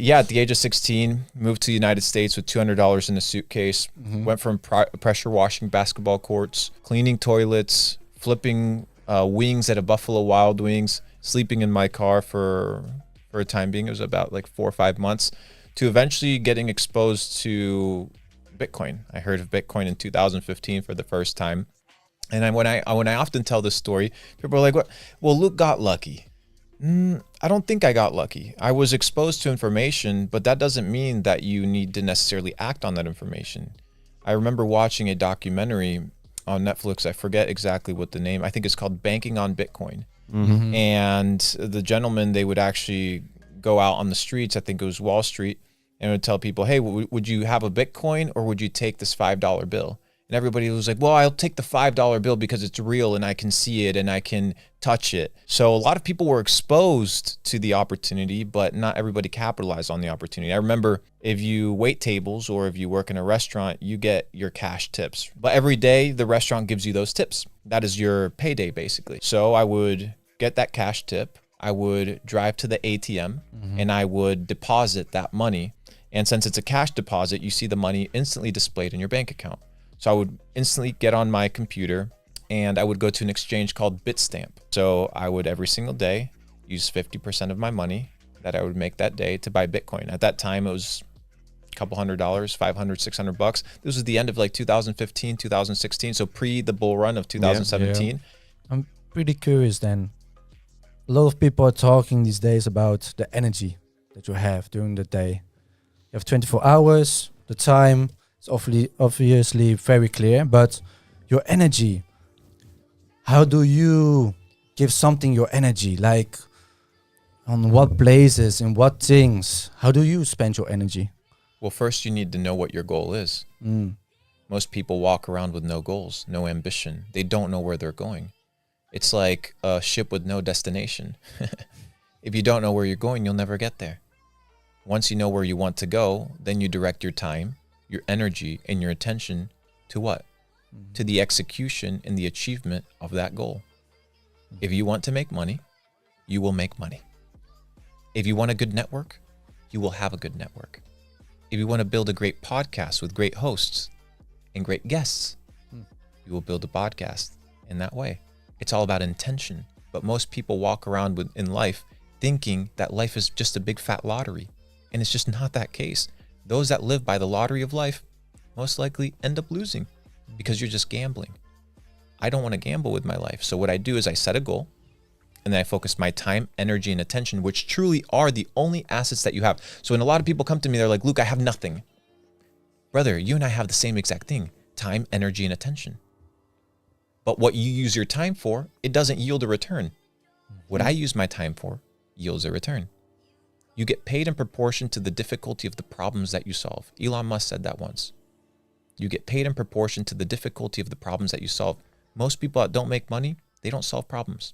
at the age of 16, moved to the United States with $200 in a suitcase, went from pressure washing basketball courts, cleaning toilets, flipping wings at a Buffalo Wild Wings, sleeping in my car for a time being. It was about like 4 or 5 months, to eventually getting exposed to Bitcoin. I heard of Bitcoin in 2015 for the first time. And when I often tell this story, people are like, "What? Well, Luke got lucky." I don't think I got lucky. I was exposed to information, but that doesn't mean that you need to necessarily act on that information. I remember watching a documentary on Netflix. I forget exactly what the name. I think it's called Banking on Bitcoin. And the gentleman, they would actually go out on the streets, I think it was Wall Street, and would tell people, "Hey, would you have a Bitcoin or would you take this $5 bill?" And everybody was like, "Well, I'll take the $5 bill because it's real and I can see it and I can touch it." So a lot of people were exposed to the opportunity, but not everybody capitalized on the opportunity. I remember if you wait tables or if you work in a restaurant, you get your cash tips. But every day the restaurant gives you those tips. That is your payday basically. So I would get that cash tip. I would drive to the ATM and I would deposit that money. And since it's a cash deposit, you see the money instantly displayed in your bank account. So I would instantly get on my computer and I would go to an exchange called Bitstamp. So I would every single day use 50% of my money that I would make that day to buy Bitcoin. At that time, it was a couple $100, 500, 600 bucks. This was the end of like 2015, 2016. So pre the bull run of 2017. Yeah. I'm pretty curious then. A lot of people are talking these days about the energy that you have during the day. You have 24 hours, the time. It's obviously very clear, but your energy, how do you give something your energy? Like on what places, in what things? How do you spend your energy? Well, first you need to know what your goal is. Most people walk around with no goals, no ambition. They don't know where they're going. It's like a ship with no destination. If you don't know where you're going, you'll never get there. Once you know where you want to go, then you direct your time, your energy, and your attention to what? To the execution and the achievement of that goal. If you want to make money, you will make money. If you want a good network, you will have a good network. If you want to build a great podcast with great hosts and great guests, you will build a podcast in that way. It's all about intention. But most people walk around in life thinking that life is just a big fat lottery. And it's just not that case. Those that live by the lottery of life most likely end up losing because you're just gambling. I don't want to gamble with my life. So what I do is I set a goal and then I focus my time, energy, and attention, which truly are the only assets that you have. So when a lot of people come to me, they're like, "Luke, I have nothing." Brother, you and I have the same exact thing: time, energy, and attention. But what you use your time for, it doesn't yield a return. What I use my time for yields a return. You get paid in proportion to the difficulty of the problems that you solve. Elon Musk said that once. You get paid in proportion to the difficulty of the problems that you solve. Most people that don't make money, they don't solve problems.